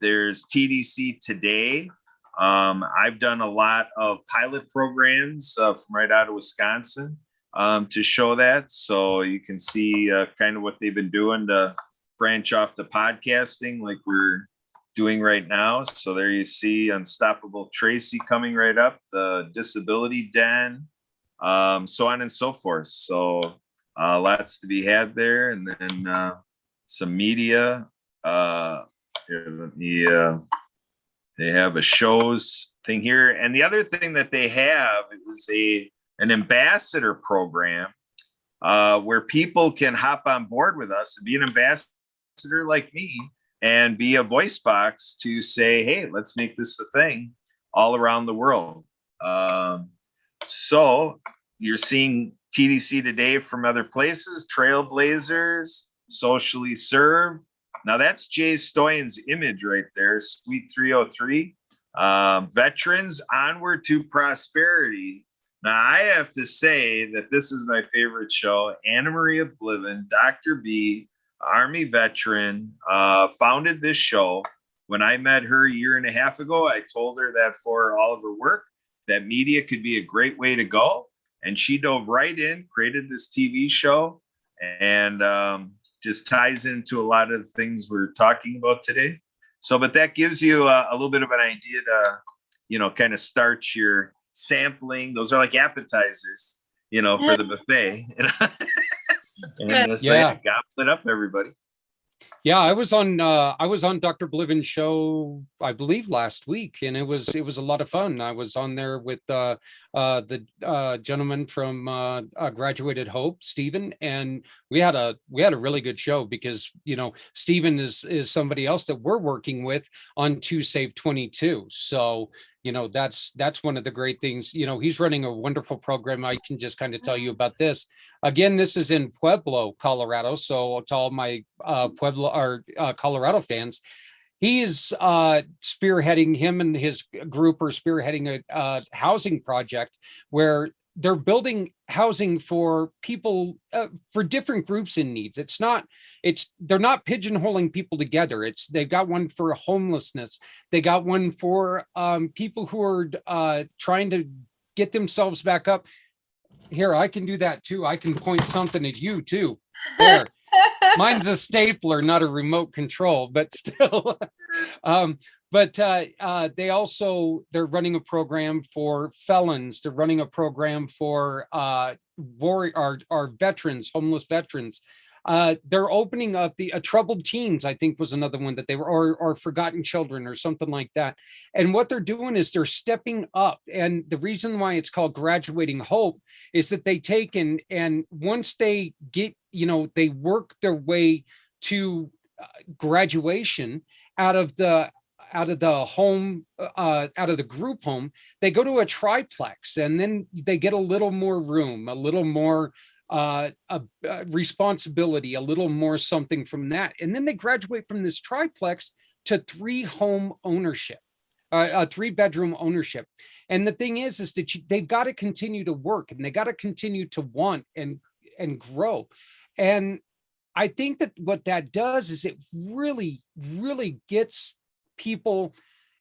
there's TDC Today. I've done a lot of pilot programs from right out of Wisconsin to show that. So you can see kind of what they've been doing to branch off to podcasting like we're doing right now. So there you see Unstoppable Tracy coming right up, the Disability Den, so on and so forth. So lots to be had there. And then some media. Here, they have a shows thing here. And the other thing that they have is an ambassador program where people can hop on board with us and be an ambassador like me and be a voice box to say, hey, let's make this a thing all around the world. So you're seeing TDC today from other places, Trailblazers, Socially Served. Now that's Jay Stoyan's image right there, Suite 303. Veterans Onward to Prosperity. Now I have to say that this is my favorite show. Anna Maria Bliven, Dr. B, Army veteran, founded this show. When I met her a year and a half ago, I told her that for all of her work, that media could be a great way to go. And she dove right in, created this TV show, and just ties into a lot of the things we're talking about today. So, but that gives you a little bit of an idea to, kind of start your sampling. Those are like appetizers, for the buffet. And so yeah, gobble it up, everybody. Yeah, I was on Dr. Bliven's show, I believe last week, and it was a lot of fun. I was on there with the gentleman from Graduated Hope, Stephen, and we had a really good show because Stephen is somebody else that we're working with on 2 Save 22. So that's one of the great things. He's running a wonderful program. I can just kind of tell you about this. Again, this is in Pueblo, Colorado. So to all my Pueblo or Colorado fans, he is spearheading, him and his group are spearheading a housing project where they're building housing for people, for different groups in needs. They're not pigeonholing people together. They've got one for homelessness. They got one for people who are trying to get themselves back up. Here, I can do that too. I can point something at you too. There. Mine's a stapler, not a remote control, but still. They're running a program for felons. They're running a program for our veterans, homeless veterans. They're opening up the troubled teens, I think was another one that they were, or forgotten children or something like that. And what they're doing is they're stepping up. And the reason why it's called Graduating Hope is that they take and once they get, they work their way to graduation out of the home, out of the group home, they go to a triplex, and then they get a little more room, a little more responsibility, a little more something from that. And then they graduate from this triplex to 3-home ownership, a 3-bedroom ownership. And the thing is that they've got to continue to work, and they got to continue to want and grow. And I think that what that does is it really, really gets people,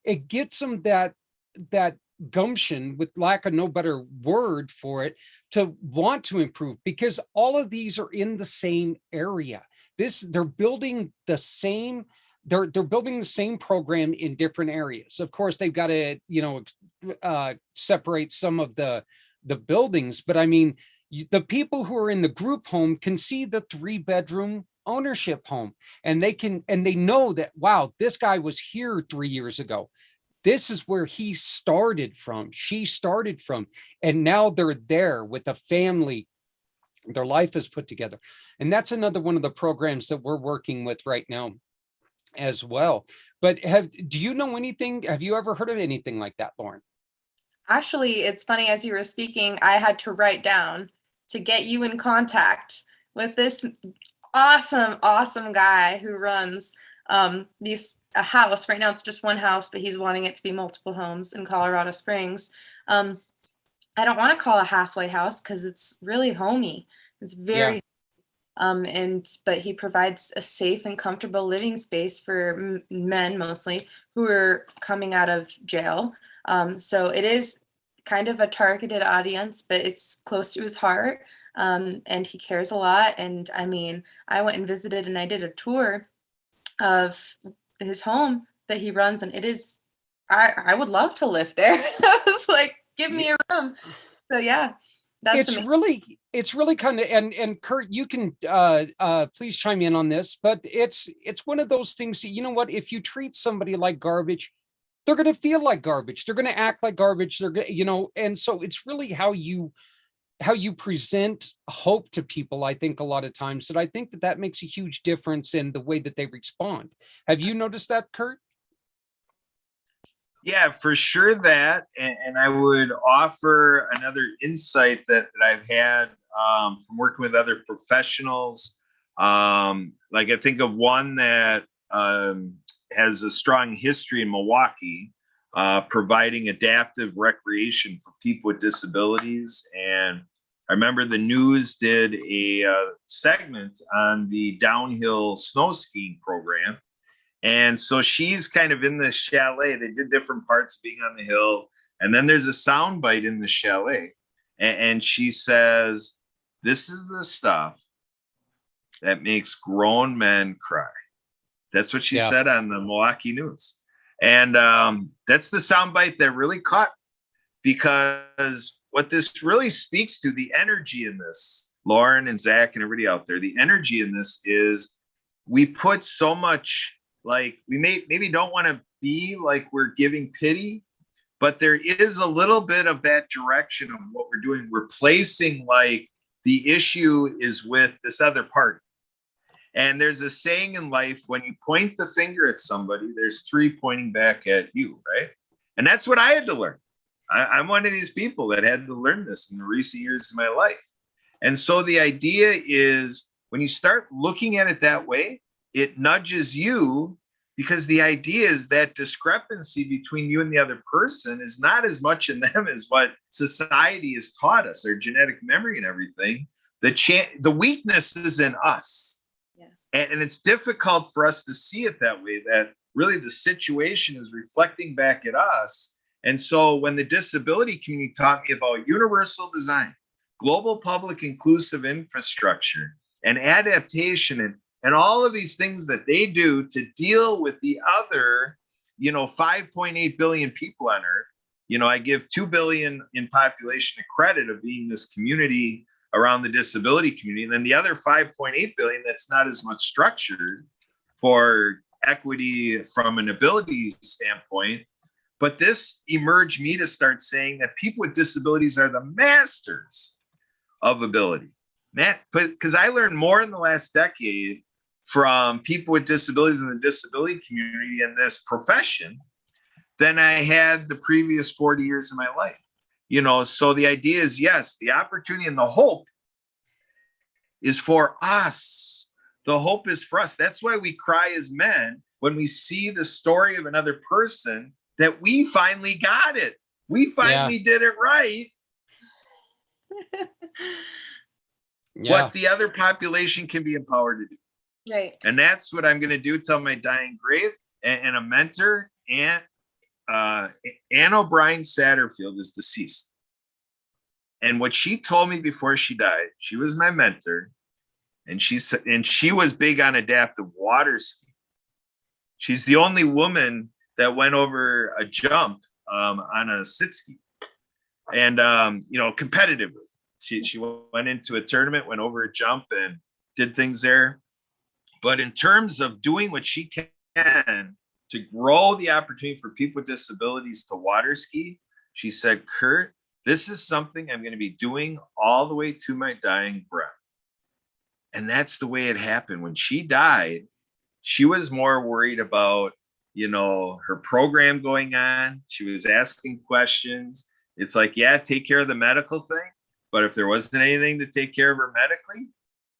it gets them that gumption, with lack of no better word for it, to want to improve, because all of these are in the same area. They're building the same, they're building the same program in different areas. Of course, they've got to, separate some of the buildings, but I mean, the people who are in the group home can see the 3-bedroom ownership home, and they know that, wow, this guy was here 3 years ago. This is where he started from, she started from, and now they're there with a family. Their life is put together. And that's another one of the programs that we're working with right now as well. But do you know anything? Have you ever heard of anything like that, Lauren? Actually, it's funny, as you were speaking, I had to write down to get you in contact with this awesome guy who runs a house. Right now it's just one house, but he's wanting it to be multiple homes in Colorado Springs. I don't want to call it a halfway house because it's really homey. It's very but he provides a safe and comfortable living space for men mostly who are coming out of jail. So it is kind of a targeted audience, but it's close to his heart. And he cares a lot. And I mean, I went and visited, and I did a tour of his home that he runs, and it is, I would love to live there. I was like, give me a room. So yeah, that's amazing. It's really kind of, and Kurt, you can please chime in on this, but it's one of those things that, you know what, if you treat somebody like garbage, they're going to feel like garbage. They're going to act like garbage. They're going, and so it's really how you present hope to people. I think a lot of times that I think that makes a huge difference in the way that they respond. Have you noticed that, Kurt? Yeah, for sure that. And I would offer another insight that I've had from working with other professionals. Like I think of one that has a strong history in Milwaukee, providing adaptive recreation for people with disabilities. And I remember the news did a segment on the downhill snow skiing program. And so she's kind of in the chalet. They did different parts being on the hill. And then there's a sound bite in the chalet. And she says, "This is the stuff that makes grown men cry." That's what she Yeah. said on the Milwaukee News. And that's the sound bite that really caught, because what this really speaks to, the energy in this, Lauren and Zach and everybody out there, the energy in this is we put so much, like we maybe don't want to be like we're giving pity, but there is a little bit of that direction of what we're doing. We're placing like the issue is with this other party. And there's a saying in life, when you point the finger at somebody, there's three pointing back at you, right? And that's what I had to learn. I'm one of these people that had to learn this in the recent years of my life. And so the idea is when you start looking at it that way, it nudges you, because the idea is that discrepancy between you and the other person is not as much in them as what society has taught us, their genetic memory and everything. The weakness is in us. Yeah. And it's difficult for us to see it that way, that really the situation is reflecting back at us. And so when the disability community taught me about universal design, global public inclusive infrastructure, and adaptation, and all of these things that they do to deal with the other, 5.8 billion people on Earth. I give 2 billion in population a credit of being this community around the disability community. And then the other 5.8 billion that's not as much structured for equity from an ability standpoint. But this emerged me to start saying that people with disabilities are the masters of ability. Because I learned more in the last decade from people with disabilities in the disability community and this profession than I had the previous 40 years of my life. So the idea is, yes, the opportunity and the hope is for us. The hope is for us. That's why we cry as men when we see the story of another person, that we finally got it. We finally did it right. What the other population can be empowered to do. Right. And that's what I'm going to do till my dying grave. And a mentor, Ann O'Brien Satterfield, is deceased. And what she told me before she died, she was my mentor, and she was big on adaptive water skiing. She's the only woman that went over a jump on a sit ski, and competitively. She went into a tournament, went over a jump, and did things there. But in terms of doing what she can to grow the opportunity for people with disabilities to water ski, she said, "Kurt, this is something I'm going to be doing all the way to my dying breath." And that's the way it happened. When she died, she was more worried about her program going on. She was asking questions. It's like, yeah, take care of the medical thing. But if there wasn't anything to take care of her medically,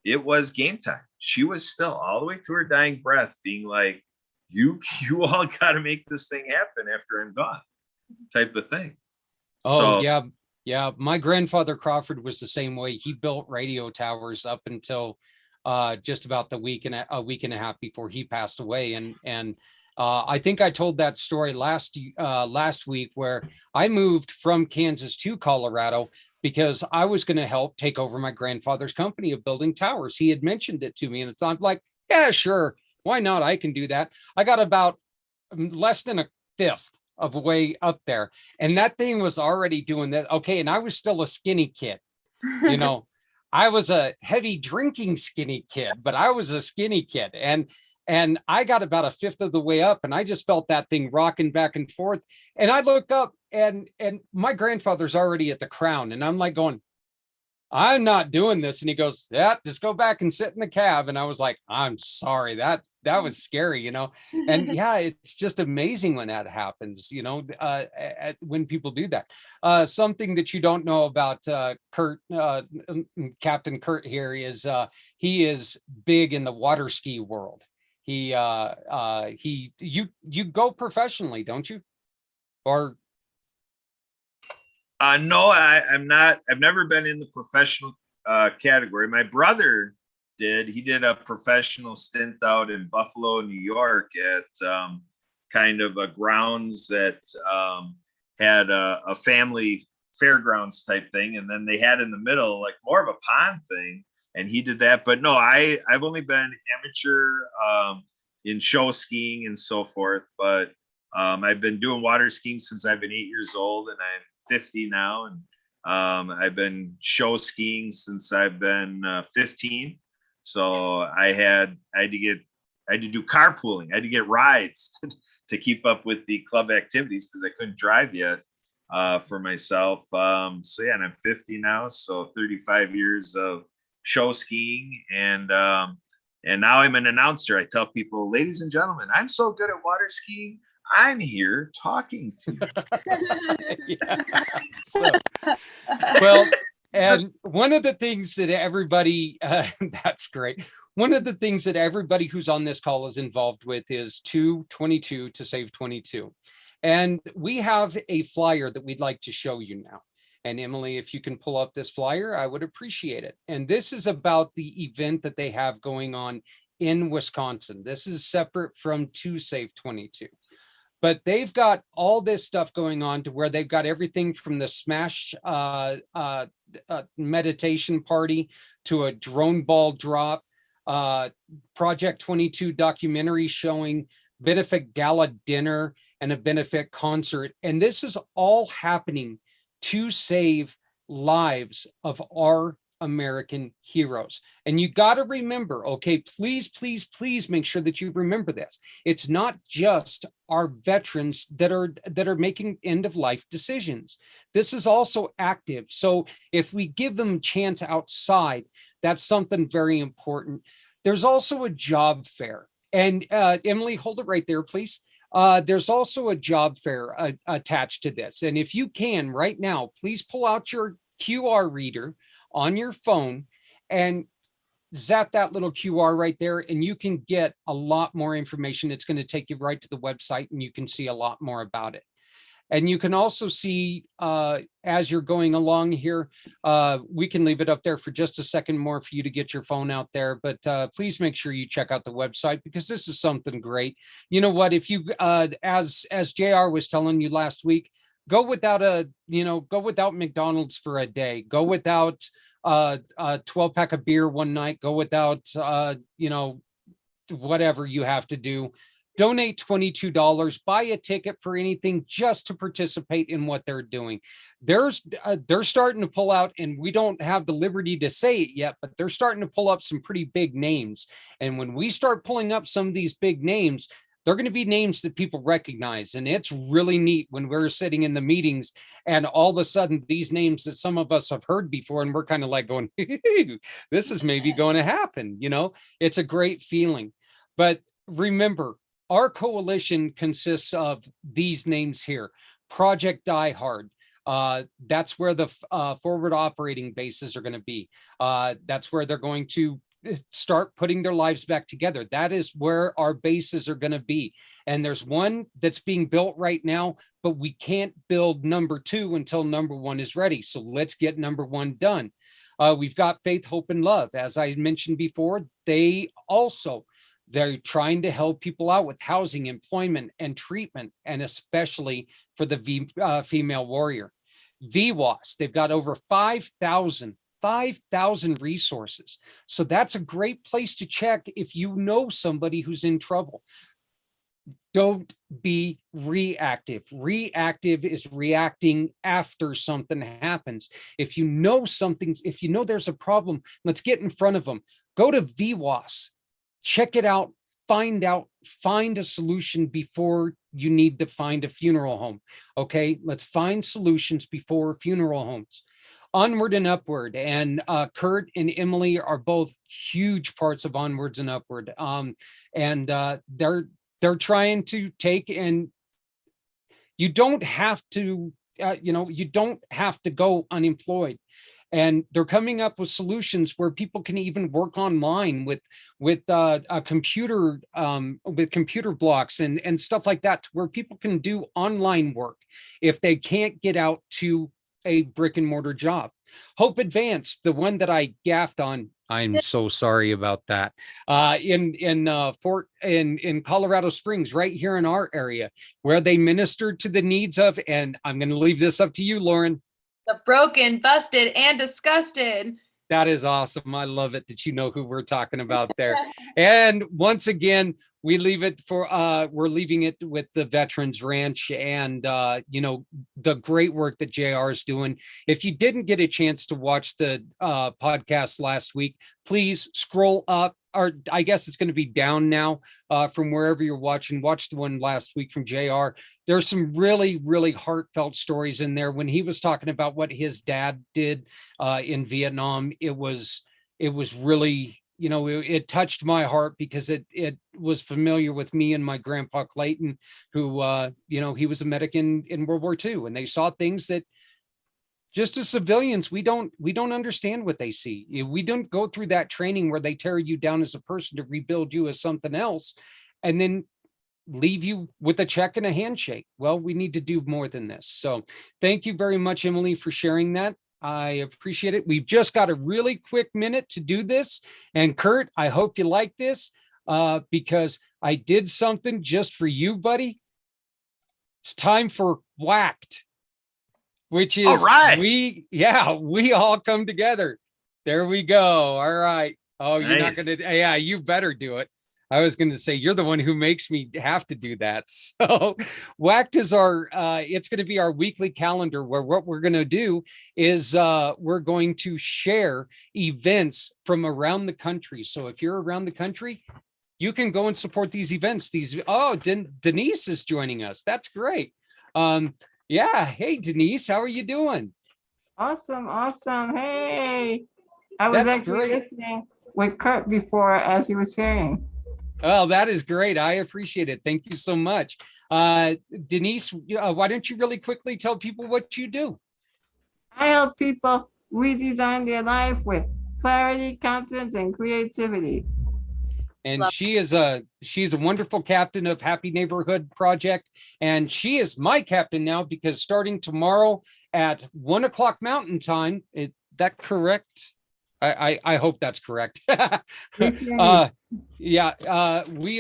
it was game time. She was still all the way to her dying breath being like, you all got to make this thing happen after I'm gone, type of thing. Oh, so, yeah. My grandfather Crawford was the same way. He built radio towers up until just about a week and a half before he passed away. And I think I told that story last week, where I moved from Kansas to Colorado because I was going to help take over my grandfather's company of building towers. He had mentioned it to me, and I'm like, yeah, sure. Why not? I can do that. I got about less than a fifth of a way up there, and that thing was already doing that. Okay. And I was still a skinny kid, I was a heavy drinking skinny kid, but I was a skinny kid. And I got about a fifth of the way up, and I just felt that thing rocking back and forth. And I look up, and my grandfather's already at the crown, and I'm like going, I'm not doing this. And he goes, yeah, just go back and sit in the cab. And I was like, I'm sorry, that was scary, you know? And yeah, it's just amazing when that happens, you know, when people do that. Something that you don't know about Kurt, Captain Kurt here is he is big in the water ski world. You go professionally, don't you? Or No, I'm not. I've never been in the professional category. My brother did. He did a professional stint out in Buffalo, New York, at kind of a grounds that had a family fairgrounds type thing, and then they had in the middle like more of a pond thing, and he did that. But no, I've only been amateur in show skiing and so forth. But I've been doing water skiing since I've been 8 years old, and I'm 50 now, and I've been show skiing since I've been 15. So I had to do carpooling. I had to get rides to keep up with the club activities because I couldn't drive yet for myself. So yeah, and I'm 50 now, so 35 years of show skiing, and now I'm an announcer. I tell people, ladies and gentlemen, I'm so good at water skiing. I'm here talking to you. yeah. So, well, and one of the things that everybody, that's great. One of the things that everybody who's on this call is involved with is 222 to save 22. And we have a flyer that we'd like to show you now. And Emily, if you can pull up this flyer, I would appreciate it. And this is about the event that they have going on in Wisconsin. This is separate from to save 22. But they've got all this stuff going on to where they've got everything from the Smash meditation party to a drone ball drop, Project 22 documentary showing, benefit gala dinner, and a benefit concert. And this is all happening to save lives of our American heroes. And you got to remember, okay, please, please, please make sure that you remember this. It's not just our veterans that are making end of life decisions. This is also active. So if we give them a chance outside, that's something very important. There's also a job fair. And Emily, hold it right there, please. There's also a job fair attached to this. And if you can right now, please pull out your QR reader on your phone and zap that little QR right there, and you can get a lot more information. It's going to take you right to the website, and you can see a lot more about it. And you can also see as you're going along here, we can leave it up there for just a second more for you to get your phone out there. But please make sure you check out the website because this is something great. You know what? If you, as JR was telling you last week, go without McDonald's for a day. Go without a 12-pack of beer one night. Go without, whatever you have to do. Donate $22, buy a ticket for anything just to participate in what they're doing. They're starting to pull out, and we don't have the liberty to say it yet, but they're starting to pull up some pretty big names. And when we start pulling up some of these big names, they're going to be names that people recognize. And it's really neat when we're sitting in the meetings and all of a sudden these names that some of us have heard before, and we're kind of like going, this is maybe going to happen. It's a great feeling. But remember, our coalition consists of these names here. Project Die Hard. That's where the forward operating bases are going to be. That's where they're going to start putting their lives back together. That is where our bases are going to be. And there's one that's being built right now, but we can't build number 2 until number 1 is ready. So let's get number 1 done. We've got Faith, Hope, and Love. As I mentioned before, they're trying to help people out with housing, employment, and treatment, and especially for the female warrior. VWAS, they've got over 5,000 resources. So that's a great place to check if you know somebody who's in trouble. Don't be reactive. Reactive is reacting after something happens. If you know there's a problem, let's get in front of them. Go to VWAS. Check it out, find a solution before you need to find a funeral home. Okay, let's find solutions before funeral homes. Onward and Upward, and Kurt and Emily are both huge parts of Onwards and Upward. And they're trying to take, and you don't have to, you don't have to go unemployed. And they're coming up with solutions where people can even work online with a computer, with computer blocks and stuff like that, where people can do online work if they can't get out to a brick and mortar job. Hope Advanced, the one that I gaffed on, I'm so sorry about that. In Colorado Springs, right here in our area, where they ministered to the needs of, and I'm going to leave this up to you, Lauren. The broken, busted, and disgusted. That is awesome. I love it that you know who we're talking about there. And once again, we leave it for we're leaving it with the Veterans Ranch and the great work that JR is doing. If you didn't get a chance to watch the podcast last week, please scroll up, or I guess it's going to be down now from wherever you're watching. Watch the one last week from JR. There's some really, really heartfelt stories in there. When he was talking about what his dad did in Vietnam, it was really, it touched my heart, because it was familiar with me and my grandpa Clayton, who, he was a medic in World War II, and they saw things that just as civilians, we don't understand what they see. We don't go through that training where they tear you down as a person to rebuild you as something else, and then leave you with a check and a handshake. Well, we need to do more than this. So thank you very much, Emily, for sharing that. I appreciate it. We've just got a really quick minute to do this. And Kurt, I hope you like this because I did something just for you, buddy. It's time for pACT, which is we all come together. There we go. All right. Oh, nice. You're not going to, yeah, you better do it. I was going to say, you're the one who makes me have to do that. So pACT is it's going to be our weekly calendar, where what we're going to do is we're going to share events from around the country. So if you're around the country, you can go and support these events. Denise is joining us. That's great. Yeah. Hey, Denise, how are you doing? Awesome. Hey, I was actually listening with Kurt before as he was sharing. Oh, that is great. I appreciate it. Thank you so much. Denise, why don't you really quickly tell people what you do? I help people redesign their life with clarity, confidence, and creativity. And she's a wonderful captain of Happy Neighborhood Project. And she is my captain now, because starting tomorrow at 1 o'clock Mountain Time, is that correct? I hope that's correct. We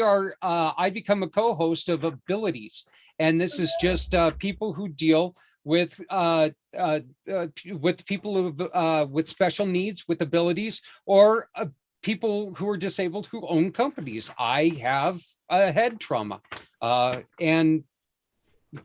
are, I become a co-host of Abilities. And this is just people who deal with people with special needs, with abilities, or people who are disabled who own companies. I have a head trauma and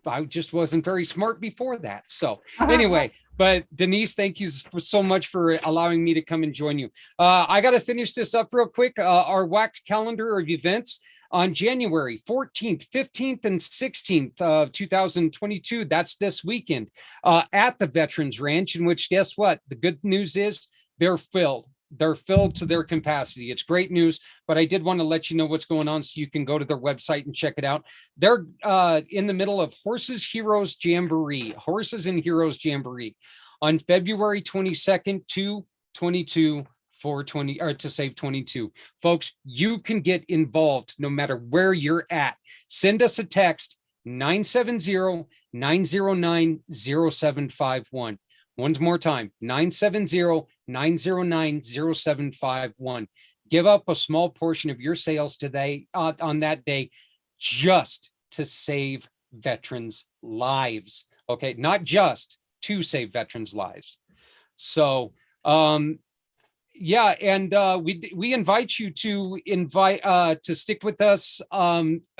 I just wasn't very smart before that. So anyway, but Denise, thank you so much for allowing me to come and join you. I got to finish this up real quick. Our pACT calendar of events on January 14th, 15th, and 16th of 2022. That's this weekend at the Veterans Ranch, in which, guess what? The good news is they're filled. They're filled to their capacity. It's great news, but I did want to let you know what's going on so you can go to their website and check it out. They're in the middle of Horses and Heroes Jamboree on February 22nd to 22 for 20 or to save 22. Folks, you can get involved no matter where you're at. Send us a text 970-909-0751. One more time, 970-909-0751. Give up a small portion of your sales today on that day, just to save veterans' lives. Okay, not just to save veterans' lives. So, yeah, and we invite you to stick with us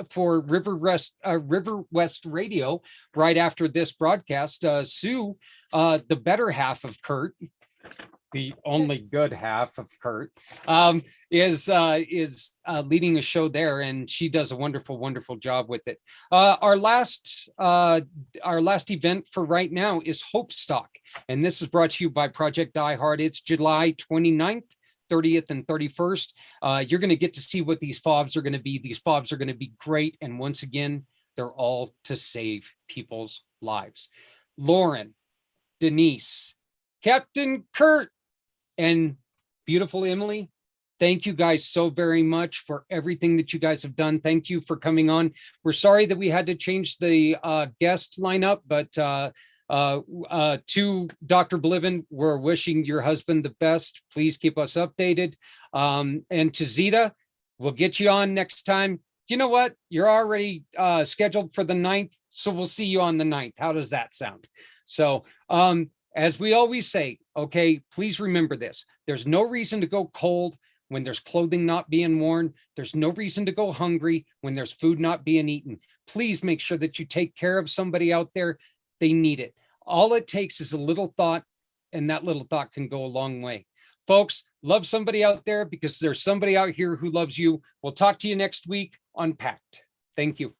for River West Radio right after this broadcast. Sue, the better half of Kurt, the only good half of Kurt, is leading a show there, and she does a wonderful job with it. Our last event for right now is Hope Stock, and this is brought to you by Project Die Hard. It's July 29th. 30th and 31st. You're going to get to see what these fobs are going to be. These fobs are going to be great. And once again, they're all to save people's lives. Lauren, Denise, Captain Kurt, and beautiful Emily, thank you guys so very much for everything that you guys have done. Thank you for coming on. We're sorry that we had to change the guest lineup, but to Dr. Bliven, we're wishing your husband the best. Please keep us updated. And to Zita, we'll get you on next time. You know what? You're already scheduled for the 9th, so we'll see you on the 9th. How does that sound? So, as we always say, okay, please remember this. There's no reason to go cold when there's clothing not being worn. There's no reason to go hungry when there's food not being eaten. Please make sure that you take care of somebody out there. They need it. All it takes is a little thought, and that little thought can go a long way. Folks, love somebody out there because there's somebody out here who loves you. We'll talk to you next week on pACT. Thank you.